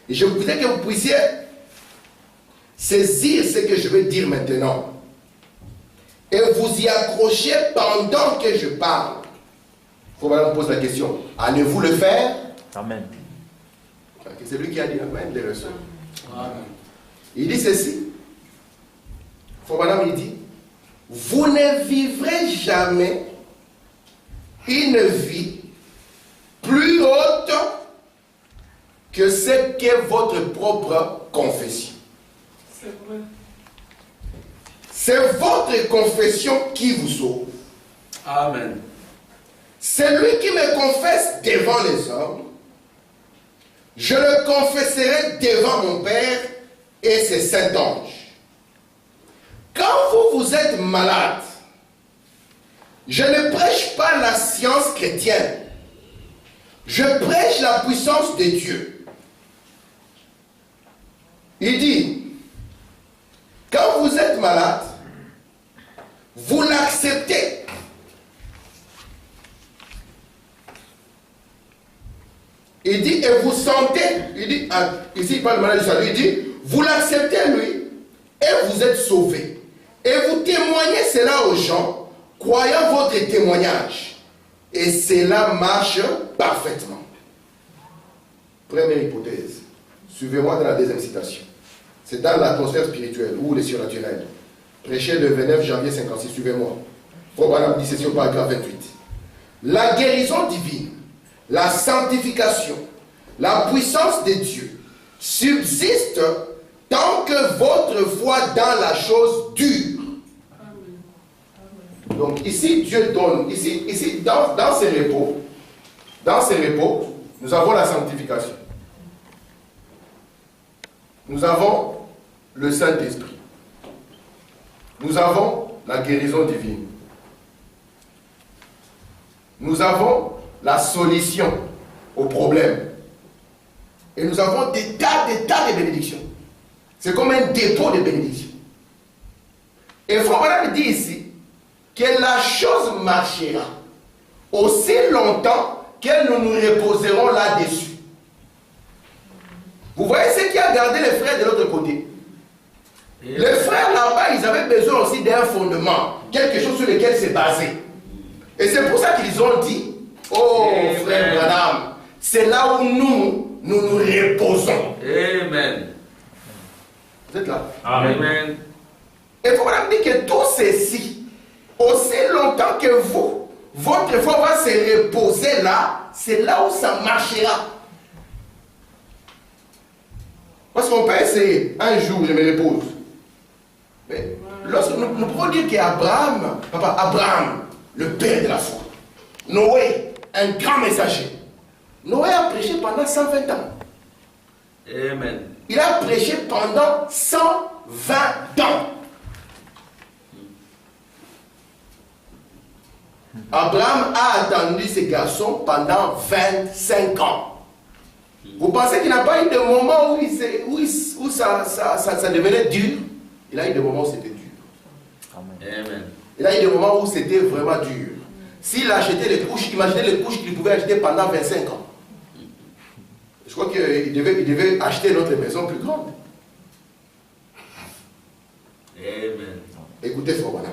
Et je voudrais que vous puissiez saisir ce que je vais dire maintenant. Et vous y accrocher pendant que je parle. Il faut maintenant poser la question. Allez-vous le faire? Amen. C'est lui qui a dit Amen, les reçoit. Il dit ceci. Madame, il dit, vous ne vivrez jamais une vie plus haute que ce qu'est votre propre confession. C'est vrai. C'est votre confession qui vous sauve. Amen. Celui qui me confesse devant les hommes, je le confesserai devant mon Père et ses saints anges. Quand vous êtes malade, je ne prêche pas la science chrétienne. Je prêche la puissance de Dieu. Il dit, quand vous êtes malade, vous l'acceptez. Il dit, et vous sentez, il dit, ici il parle de maladie du salut, il dit, vous l'acceptez lui, et vous êtes sauvés. Et vous témoignez cela aux gens, croyant votre témoignage. Et cela marche parfaitement. Première hypothèse. Suivez-moi dans la deuxième citation. C'est dans l'atmosphère spirituelle ou le surnaturel. Prêché le 29 janvier 56, suivez-moi. Probablement dit ceci au paragraphe 28. La guérison divine, la sanctification, la puissance de Dieu subsiste tant que votre foi dans la chose dure. Donc ici, Dieu donne, ici dans ces repos, nous avons la sanctification. Nous avons le Saint-Esprit. Nous avons la guérison divine. Nous avons la solution au problème. Et nous avons des tas de bénédictions. C'est comme un dépôt de bénédictions. Et Frère dit ici que la chose marchera aussi longtemps que nous nous reposerons là-dessus. Vous voyez ce qui a gardé les frères de l'autre côté. Les frères là-bas, ils avaient besoin aussi d'un fondement, quelque chose sur lequel se baser. Et c'est pour ça qu'ils ont dit, oh frère Branham, c'est là où nous nous reposons. Amen. Vous êtes là? Amen. Et il faut vraiment dire que tout ceci, aussi longtemps que vous, votre foi va se reposer là, c'est là où ça marchera. Parce qu'on peut essayer, un jour je me repose. Mais lorsque nous pouvons dire qu'Abraham, Abraham, le père de la foi, Noé, un grand messager, Noé a prêché pendant 120 ans. Amen. Il a prêché pendant 120 ans. Abraham a attendu ses garçons pendant 25 ans. Vous pensez qu'il n'a pas eu de moment où ça devenait dur? Il a eu des moments où c'était dur. Amen. Il a eu des moments où c'était vraiment dur. S'il achetait les couches, imaginez les couches qu'il pouvait acheter pendant 25 ans. Je crois qu'il devait acheter notre maison plus grande. Amen. Écoutez, frère Branham.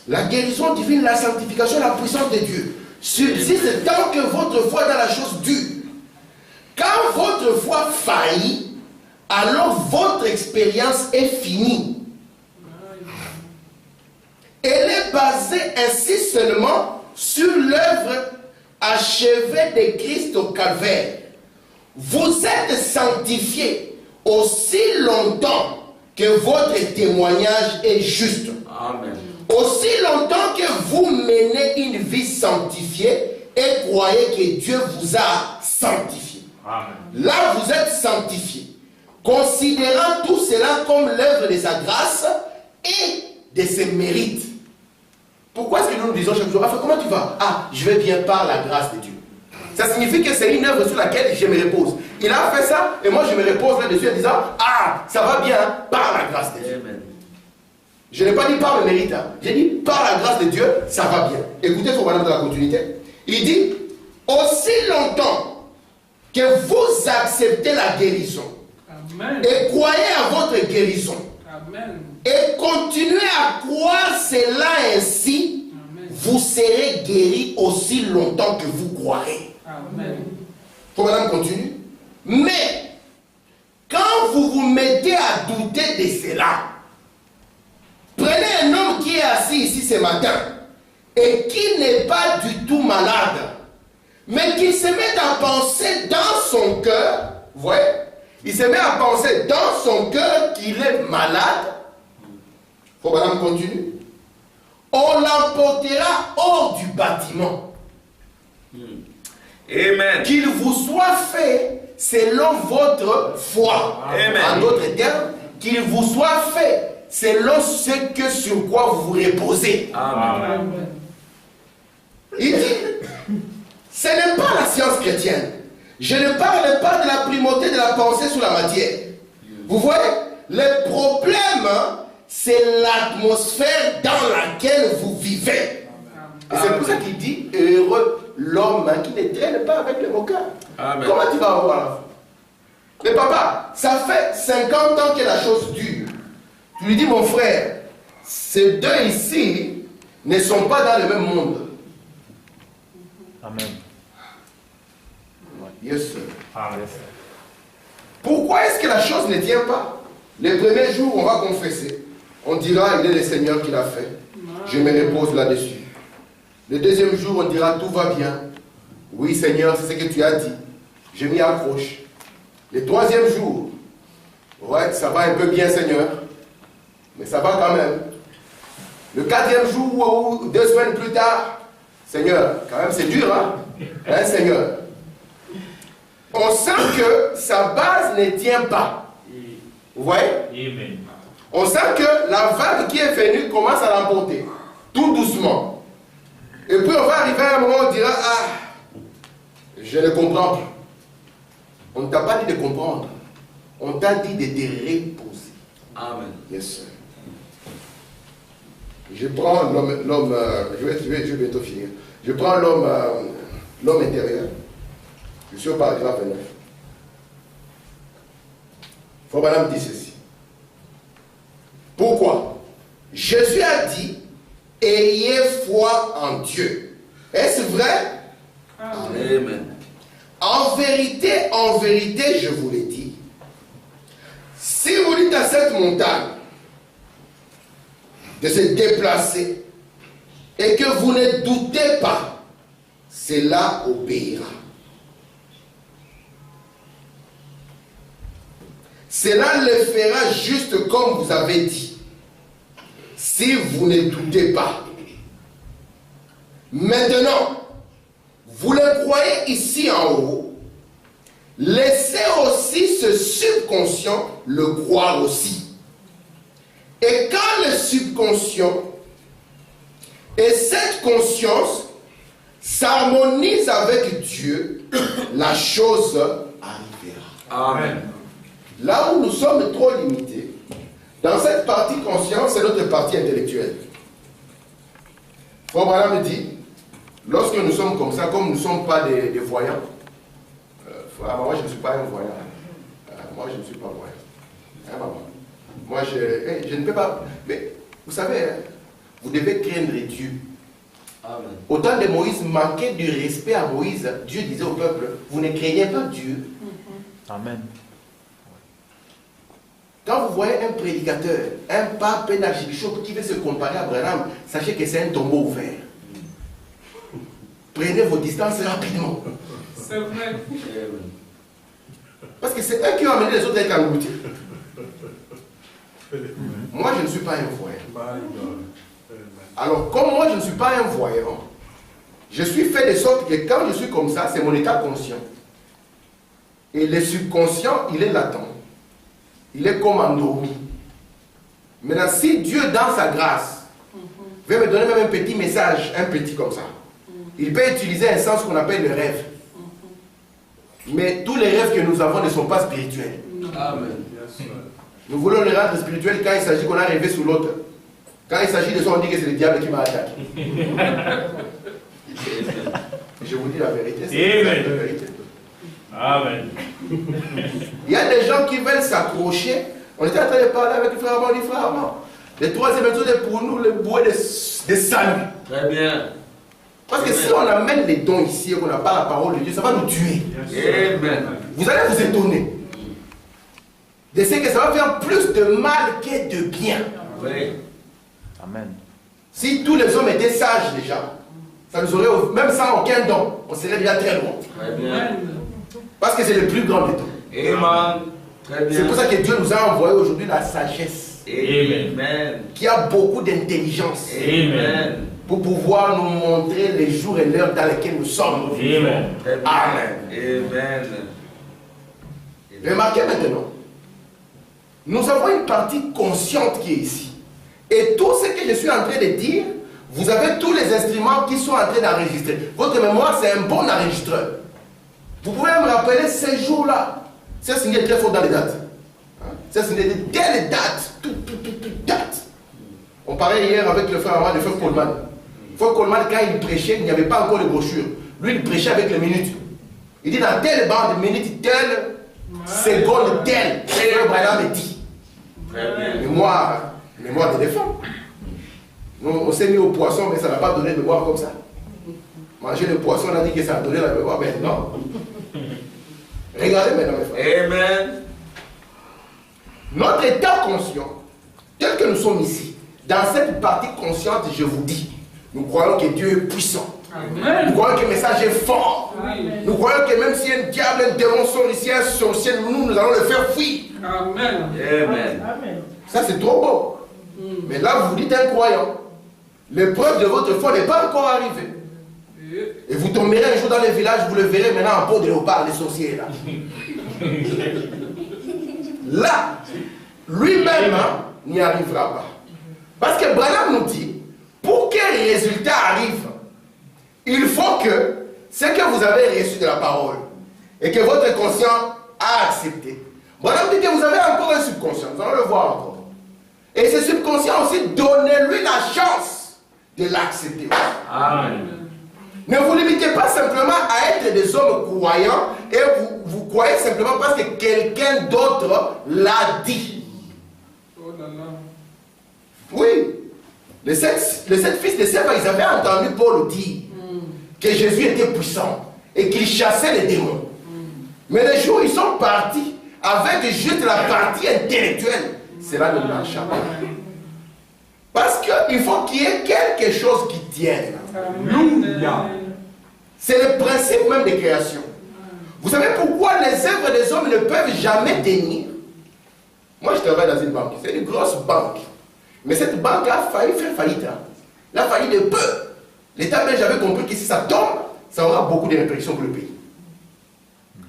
La guérison divine, la sanctification, la puissance de Dieu subsiste tant que votre foi dans la chose dure. Quand votre foi faillit, alors votre expérience est finie. Elle est basée ainsi seulement sur l'œuvre achevée de Christ au calvaire. Vous êtes sanctifiés aussi longtemps que votre témoignage est juste. Amen. Aussi longtemps que vous menez une vie sanctifiée et croyez que Dieu vous a sanctifié. Amen. Là, vous êtes sanctifiés. Considérant tout cela comme l'œuvre de sa grâce et de ses mérites. Pourquoi est-ce que nous nous disons chaque jour, comment tu vas? Ah, je vais bien par la grâce de Dieu. Ça signifie que c'est une œuvre sur laquelle je me repose. Il a fait ça et moi je me repose là-dessus en disant, ah, ça va bien par la grâce de Dieu. Amen. Je n'ai pas dit par le mérite, hein. J'ai dit par la grâce de Dieu, ça va bien. Écoutez son madame de la continuité. Il dit, aussi longtemps que vous acceptez la guérison, Amen. et croyez à votre guérison, Amen. et continuez à croire cela ainsi, Amen. vous serez guéris aussi longtemps que vous croirez. Amen. Il Faut madame continue. Mais, quand vous vous mettez à douter de cela, prenez un homme qui est assis ici ce matin et qui n'est pas du tout malade, mais qui se met à penser dans son cœur, vous voyez, il se met à penser dans son cœur qu'il est malade. Faut madame continue. On l'emportera hors du bâtiment. Amen. Qu'il vous soit fait selon votre foi. Amen. En d'autres termes, qu'il vous soit fait selon ce que sur quoi vous vous reposez. Amen. Amen. Il dit, ce n'est pas la science chrétienne. Je ne parle pas de la primauté de la pensée sur la matière. Vous voyez, le problème, c'est l'atmosphère dans laquelle vous vivez. Et c'est pour ça qu'il dit, heureux l'homme qui ne traîne pas avec le moqueur. Amen. Comment tu vas avoir? Mais papa, ça fait 50 ans que la chose dure. Tu lui dis, mon frère, ces deux ici ne sont pas dans le même monde. Amen. Yes, sir. Amen. Pourquoi est-ce que la chose ne tient pas? Le premier jour, on va confesser. On dira, il est le Seigneur qui l'a fait. Je me repose là-dessus. Le deuxième jour, on dira, tout va bien. Oui, Seigneur, c'est ce que tu as dit. Je m'y accroche. Le troisième jour, ouais, ça va un peu bien, Seigneur. Mais ça va quand même. Le quatrième jour ou 2 semaines plus tard, Seigneur, quand même c'est dur, hein? Hein, Seigneur? On sent que sa base ne tient pas. Vous voyez? Amen. On sent que la vague qui est venue commence à l'emporter. Tout doucement. Et puis on va arriver à un moment où on dira, ah, je ne comprends plus. On ne t'a pas dit de comprendre. On t'a dit de te reposer. Amen. Yes, sir. Je prends l'homme, je vais bientôt finir. Je prends l'homme intérieur. Je suis au paragraphe 29. Frère Branham dit ceci. Pourquoi? Jésus a dit, ayez foi en Dieu. Est-ce vrai? Amen. En vérité, je vous l'ai dit. Si vous dites à cette montagne de se déplacer et que vous ne doutez pas, cela obéira. Cela le fera juste comme vous avez dit, si vous ne doutez pas. Maintenant, vous le croyez ici en haut, laissez aussi ce subconscient le croire aussi. Et quand le subconscient et cette conscience s'harmonisent avec Dieu, la chose arrivera. Amen. Là où nous sommes trop limités, dans cette partie conscience, c'est notre partie intellectuelle. Frère Branham me dit, lorsque nous sommes comme ça, comme nous ne sommes pas des voyants, moi je ne suis pas un voyant. Moi je ne suis pas voyant. Hein, maman? Moi je ne peux pas. Mais vous savez, hein, vous devez craindre Dieu. Amen. Au temps de Moïse, manquait du respect à Moïse. Dieu disait au peuple, vous ne craignez pas Dieu. Amen. Quand vous voyez un prédicateur, un pape, un archibishop qui veut se comparer à Branham, sachez que c'est un tombeau ouvert. Prenez vos distances rapidement. C'est vrai. Amen. Parce que c'est eux qui ont amené les autres à être engloutis. Moi, je ne suis pas un voyant. Alors, comme moi, je ne suis pas un voyant, je suis fait de sorte que quand je suis comme ça, c'est mon état conscient. Et le subconscient, il est latent. Il est comme endormi. Maintenant, si Dieu, dans sa grâce, veut me donner même un petit message, un petit comme ça, il peut utiliser un sens qu'on appelle le rêve. Mais tous les rêves que nous avons ne sont pas spirituels. Amen. Nous voulons les rendre spirituels quand il s'agit qu'on a rêvé sur l'autre. Quand il s'agit de ça, on dit que c'est le diable qui m'a attaqué. Je vous dis la vérité, c'est la vérité. Amen. Il y a des gens qui veulent s'accrocher. On était en train de parler avec le frère Armand, le frère Armand. Le troisième épisode est pour nous le bouée de salut. Très bien. Parce que si on amène les dons ici et qu'on n'a pas la parole de Dieu, ça va nous tuer. Amen. Vous allez vous étonner de ce que ça va faire plus de mal que de bien. Oui. Amen. Si tous les hommes étaient sages déjà, ça nous aurait, même sans aucun don, on serait déjà très loin. Très bien. Parce que c'est le plus grand des dons. Amen. Très bien. C'est pour ça que Dieu nous a envoyé aujourd'hui la sagesse, Amen. qui a beaucoup d'intelligence, Amen. pour pouvoir nous montrer les jours et l'heure dans lesquels nous sommes. Amen. Très bien. Amen. Amen. Remarquez maintenant, nous avons une partie consciente qui est ici. Et tout ce que je suis en train de dire, vous avez tous les instruments qui sont en train d'enregistrer. Votre mémoire, c'est un bon enregistreur. Vous pouvez me rappeler ces jours-là. C'est signé très fort dans les dates. C'est signé de telle date. Toute date. On parlait hier avec le frère Amad, le frère Coleman. Le frère Coleman, quand il prêchait, il n'y avait pas encore de brochure. Lui, il prêchait avec les minutes. Il dit dans telle bande de minutes, telle seconde, telle. Frère Branham dit. Très bien. Mémoire d'éléphant. Nous, on s'est mis au poisson, mais ça n'a pas donné de mémoire comme ça. Manger le poisson, on a dit que ça a donné la mémoire, mais non. Regardez maintenant, mes frères. Amen. Notre état conscient, tel que nous sommes ici, dans cette partie consciente, je vous dis, nous croyons que Dieu est puissant. Amen. Nous croyons que le message est fort. Oui. Nous croyons que même si un diable, un démon sont ici, un sorcier, nous allons le faire fuir. Amen. Amen. Ça, c'est trop beau. Mais là, vous dites un croyant. L'épreuve de votre foi n'est pas encore arrivée. Et vous tomberez un jour dans les villages, vous le verrez maintenant en peau de léopard, les sorciers là. Là, lui-même n'y arrivera pas. Parce que Branham nous dit, pour que les résultats arrivent, il faut que ce que vous avez reçu de la parole et que votre conscient a accepté. Branham dit que vous avez encore un subconscient, nous allons le voir encore. Et ce subconscient aussi, donnez-lui la chance de l'accepter. Amen. Ne vous limitez pas simplement à être des hommes croyants et vous croyez simplement parce que quelqu'un d'autre l'a dit. Oh là là. Oui. Les sept fils de Séva, ils avaient entendu Paul dire que Jésus était puissant et qu'il chassait les démons. Mais les jours où ils sont partis avec juste la partie intellectuelle, cela ne marche pas. Parce qu'il faut qu'il y ait quelque chose qui tienne. Alléluia. C'est le principe même de création. Vous savez pourquoi les œuvres des hommes ne peuvent jamais tenir? Moi, je travaille dans une banque. C'est une grosse banque. Mais cette banque a failli faire faillite. Elle a failli de peu. L'État belge avait compris que si ça tombe, ça aura beaucoup de répercussions pour le pays.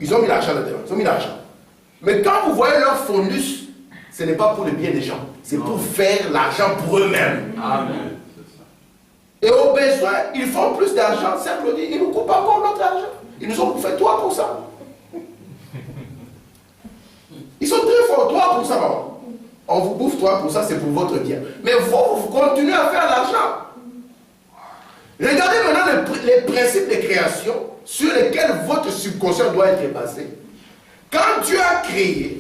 Ils ont mis l'argent là-dedans. Ils ont mis l'argent. Mais quand vous voyez leur fondus, ce n'est pas pour le bien des gens. C'est pour faire l'argent pour eux-mêmes. Amen. Et au besoin, ils font plus d'argent. Certes, ils nous coupent encore notre argent. Ils nous ont fait 3%. Ils sont très forts, 3%. Maman. On vous bouffe 3%, c'est pour votre bien. Mais vous continuez à faire l'argent. Regardez maintenant les principes de création sur lesquels votre subconscient doit être basé. Quand Dieu a créé,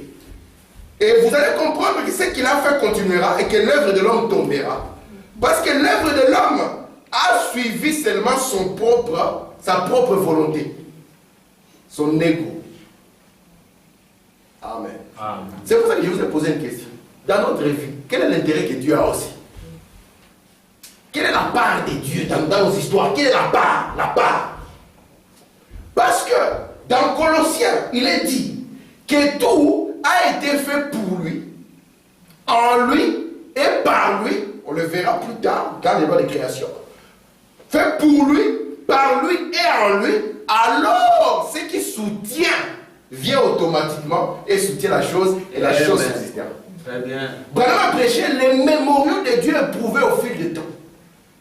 et vous allez comprendre que ce qu'il a fait continuera et que l'œuvre de l'homme tombera. Parce que l'œuvre de l'homme a suivi seulement sa propre volonté, son ego. Amen. Amen. C'est pour ça que je vous ai posé une question. Dans notre vie, quel est l'intérêt que Dieu a aussi? Quelle est la part de Dieu dans nos histoires? Quelle est la part? La part. Parce que dans Colossiens, il est dit que tout a été fait pour lui, en lui et par lui. On le verra plus tard dans les lois de création. Fait pour lui, par lui et en lui. Alors, ce qui soutient vient automatiquement et soutient la chose et la chose subsistante. Très bien. Branham a prêché les mémoriaux de Dieu éprouvés au fil du temps.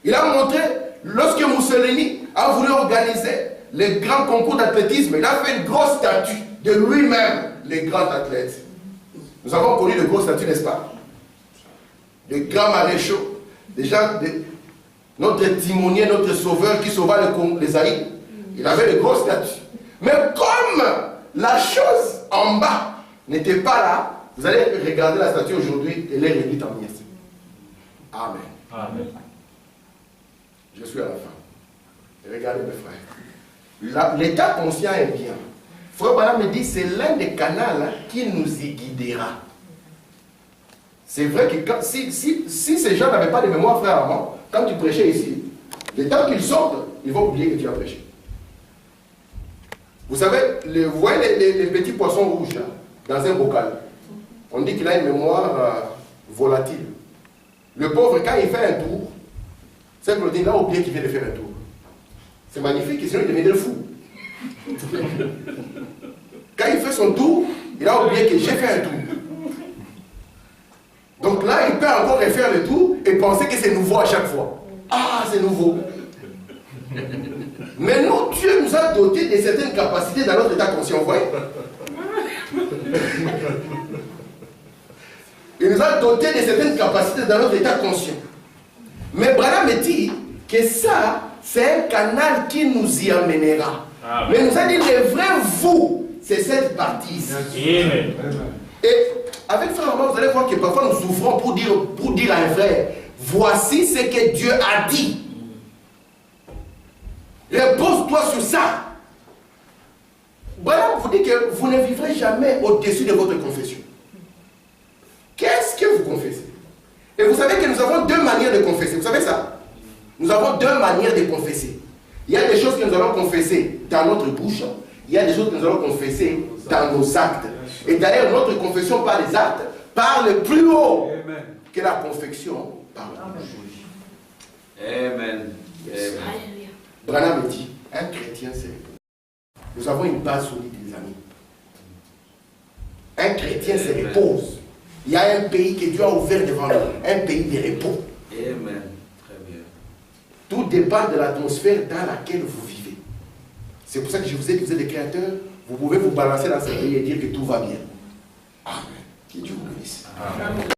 Il a montré, lorsque Mussolini a voulu organiser les grands concours d'athlétisme, il a fait une grosse statue de lui-même, les grands athlètes. Nous avons connu de grosses statues, n'est-ce pas? De grands maréchaux, des gens, notre timonier, notre sauveur qui sauva les Zaïre, il avait de grosses statues. Mais comme la chose en bas n'était pas là, vous allez regarder la statue aujourd'hui, elle est réduite en miettes. Amen. Amen. Je suis à la fin. Regardez mes frères. L'état conscient est bien. Frère Branham me dit c'est l'un des canaux qui nous y guidera. C'est vrai que si ces gens n'avaient pas de mémoire, frère Armand, quand tu prêchais ici, le temps qu'ils sortent, ils vont oublier que tu as prêché. Vous savez, vous voyez les petits poissons rouges là, dans un bocal. On dit qu'il a une mémoire volatile. Le pauvre, quand il fait un tour, c'est que il a oublié qu'il vient de faire un tour. C'est magnifique, sinon il deviendrait fou. Quand il fait son tour, il a oublié que j'ai fait un tour. Donc là, il peut encore refaire le tour et penser que c'est nouveau à chaque fois. Ah, c'est nouveau. Mais nous, Dieu nous a dotés de certaines capacités dans notre état conscient, vous voyez? Il nous a dotés de certaines capacités dans notre état conscient. Mais Branham me dit que ça, c'est un canal qui nous y amènera. Amen. Mais il nous a dit le vrai vous, c'est cette partie. Amen. Et avec frère Armand, vous allez voir que parfois nous souffrons pour dire à un frère, voici ce que Dieu a dit. Repose-toi sur ça. Voilà, vous dit que vous ne vivrez jamais au-dessus de votre confession. Qu'est-ce que vous confessez? Et vous savez que nous avons deux manières de confesser. Vous savez ça? Nous avons deux manières de confesser. Il y a des choses que nous allons confesser dans notre bouche. Il y a des choses que nous allons confesser dans nos actes. Et d'ailleurs, notre confession par les actes parle plus haut que la confession par la bouche. Amen. Yes. Branham me dit, un chrétien c'est repos. Nous avons une base solide, les amis. Un chrétien se repose. Il y a un pays que Dieu a ouvert devant nous, un pays de repos. Amen. Très bien. Tout dépend de l'atmosphère dans laquelle vous vivez. C'est pour ça que je vous ai dit que vous êtes des créateurs. Vous pouvez vous balancer dans ce pays et dire que tout va bien. Amen. Que Dieu vous bénisse. Amen.